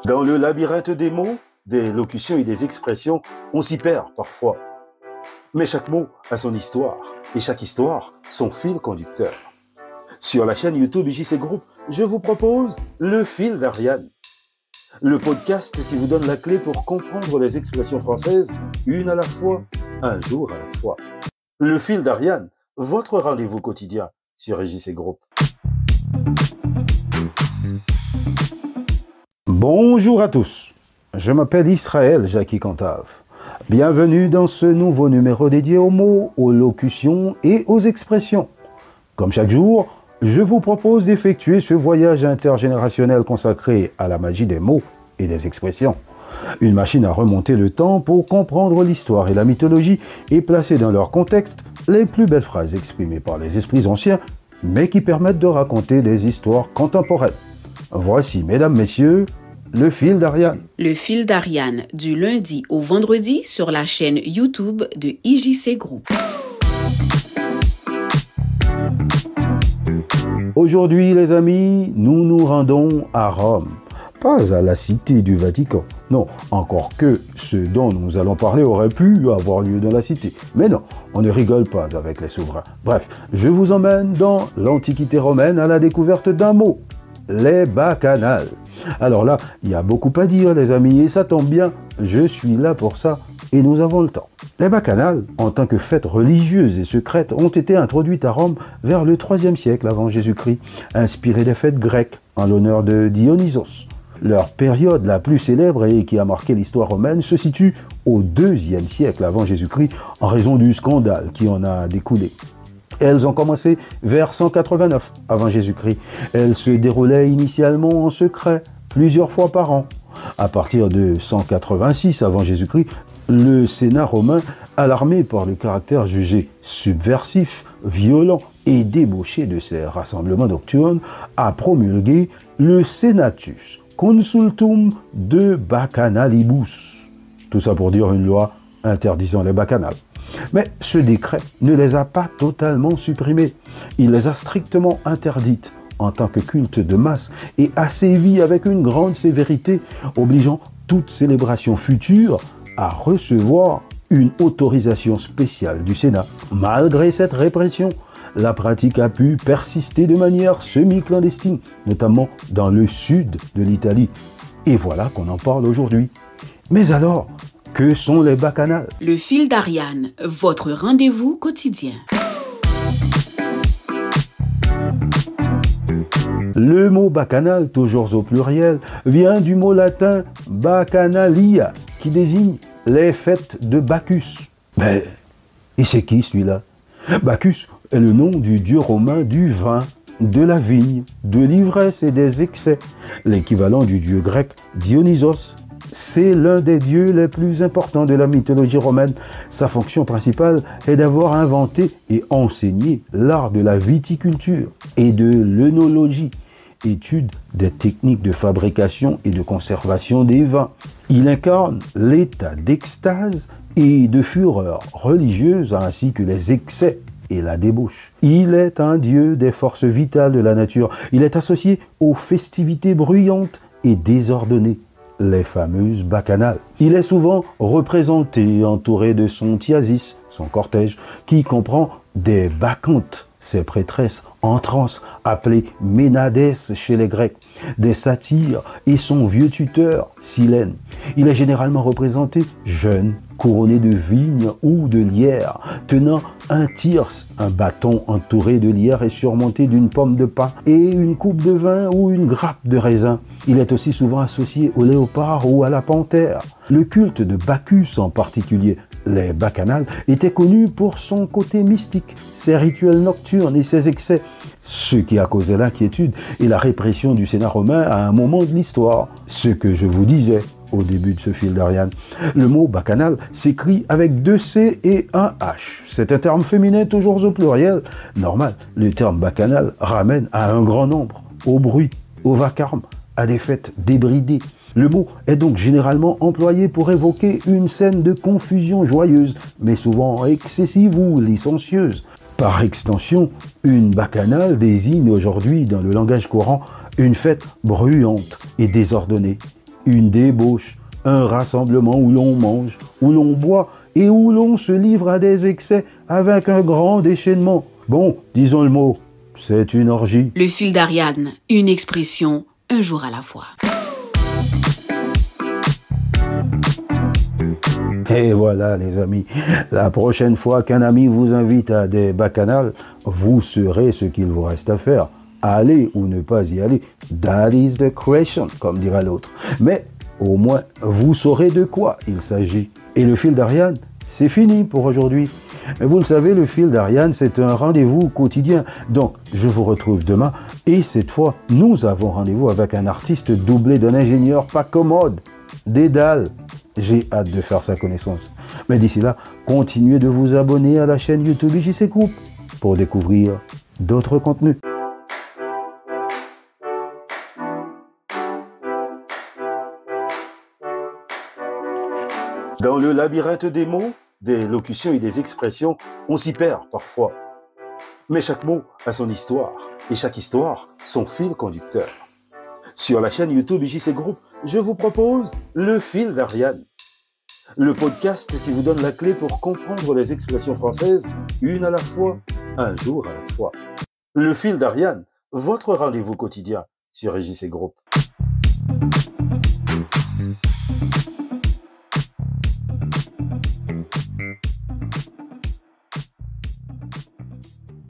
Dans le labyrinthe des mots, des locutions et des expressions, on s'y perd parfois. Mais chaque mot a son histoire, et chaque histoire, son fil conducteur. Sur la chaîne YouTube JC Group, je vous propose Le Fil d'Ariane, le podcast qui vous donne la clé pour comprendre les expressions françaises, une à la fois, un jour à la fois. Le Fil d'Ariane, votre rendez-vous quotidien sur JC Group. Bonjour à tous, je m'appelle Israël Jackie Cantave. Bienvenue dans ce nouveau numéro dédié aux mots, aux locutions et aux expressions. Comme chaque jour, je vous propose d'effectuer ce voyage intergénérationnel consacré à la magie des mots et des expressions. Une machine à remonter le temps pour comprendre l'histoire et la mythologie et placer dans leur contexte les plus belles phrases exprimées par les esprits anciens, mais qui permettent de raconter des histoires contemporaines. Voici, mesdames, messieurs, Le Fil d'Ariane. Le Fil d'Ariane, du lundi au vendredi sur la chaîne YouTube de IJC Group. Aujourd'hui, les amis, nous nous rendons à Rome. Pas à la cité du Vatican. Non, encore que ce dont nous allons parler aurait pu avoir lieu dans la cité. Mais non, on ne rigole pas avec les souverains. Bref, je vous emmène dans l'Antiquité romaine à la découverte d'un mot. Les bacchanales. Alors là, il y a beaucoup à dire, les amis, et ça tombe bien, je suis là pour ça, et nous avons le temps. Les bacchanales, en tant que fêtes religieuses et secrètes, ont été introduites à Rome vers le IIIe siècle avant Jésus-Christ, inspirées des fêtes grecques en l'honneur de Dionysos. Leur période la plus célèbre et qui a marqué l'histoire romaine se situe au IIe siècle avant Jésus-Christ en raison du scandale qui en a découlé. Elles ont commencé vers 189 avant Jésus-Christ. Elles se déroulaient initialement en secret, plusieurs fois par an. À partir de 186 avant Jésus-Christ, le Sénat romain, alarmé par le caractère jugé subversif, violent et débauché de ces rassemblements nocturnes, a promulgué le Senatus Consultum de Bacchanalibus. Tout ça pour dire une loi interdisant les bacchanales. Mais ce décret ne les a pas totalement supprimées. Il les a strictement interdites en tant que culte de masse et a sévi avec une grande sévérité, obligeant toute célébration future à recevoir une autorisation spéciale du Sénat. Malgré cette répression, la pratique a pu persister de manière semi-clandestine, notamment dans le sud de l'Italie. Et voilà qu'on en parle aujourd'hui. Mais alors, que sont les bacchanales? Le Fil d'Ariane, votre rendez-vous quotidien. Le mot bacchanal, toujours au pluriel, vient du mot latin bacchannalia, qui désigne les fêtes de Bacchus. Mais, et c'est qui celui-là? Bacchus est le nom du dieu romain du vin, de la vigne, de l'ivresse et des excès, l'équivalent du dieu grec Dionysos. C'est l'un des dieux les plus importants de la mythologie romaine. Sa fonction principale est d'avoir inventé et enseigné l'art de la viticulture et de l'œnologie, étude des techniques de fabrication et de conservation des vins. Il incarne l'état d'extase et de fureur religieuse ainsi que les excès et la débauche. Il est un dieu des forces vitales de la nature. Il est associé aux festivités bruyantes et désordonnées, les fameuses bacchanales. Il est souvent représenté entouré de son thiasis, son cortège, qui comprend des bacchantes, ces prêtresses en transe, appelées ménades chez les Grecs, des satyres et son vieux tuteur, Silène. Il est généralement représenté jeune, couronné de vignes ou de lierres, tenant un thyrse, un bâton entouré de lierre et surmonté d'une pomme de pin et une coupe de vin ou une grappe de raisin. Il est aussi souvent associé au léopard ou à la panthère. Le culte de Bacchus en particulier, les bacchanales, était connu pour son côté mystique, ses rituels nocturnes et ses excès, ce qui a causé l'inquiétude et la répression du Sénat romain à un moment de l'histoire. Ce que je vous disais au début de ce fil d'Ariane. Le mot bacchanal s'écrit avec 2 C et un H. C'est un terme féminin toujours au pluriel. Normal, le terme bacchanal ramène à un grand nombre, au bruit, au vacarme, à des fêtes débridées. Le mot est donc généralement employé pour évoquer une scène de confusion joyeuse, mais souvent excessive ou licencieuse. Par extension, une bacchanale désigne aujourd'hui, dans le langage courant, une fête bruyante et désordonnée. une débauche, un rassemblement où l'on mange, où l'on boit et où l'on se livre à des excès avec un grand déchaînement. Bon, disons le mot, c'est une orgie. Le fil d'Ariane, une expression, un jour à la fois. Et voilà les amis, la prochaine fois qu'un ami vous invite à des bacchanales, vous saurez ce qu'il vous reste à faire. Aller ou ne pas y aller, that is the question, comme dira l'autre. Mais au moins, vous saurez de quoi il s'agit. Et le fil d'Ariane, c'est fini pour aujourd'hui. Vous le savez, le fil d'Ariane, c'est un rendez-vous quotidien. Donc, je vous retrouve demain. Et cette fois, nous avons rendez-vous avec un artiste doublé d'un ingénieur pas commode, Dédale. J'ai hâte de faire sa connaissance. Mais d'ici là, continuez de vous abonner à la chaîne YouTube IJC Group pour découvrir d'autres contenus. Dans le labyrinthe des mots, des locutions et des expressions, on s'y perd parfois. Mais chaque mot a son histoire, et chaque histoire, son fil conducteur. Sur la chaîne YouTube IJC Group, je vous propose le fil d'Ariane. Le podcast qui vous donne la clé pour comprendre les expressions françaises, une à la fois, un jour à la fois. Le fil d'Ariane, votre rendez-vous quotidien sur IJC Group.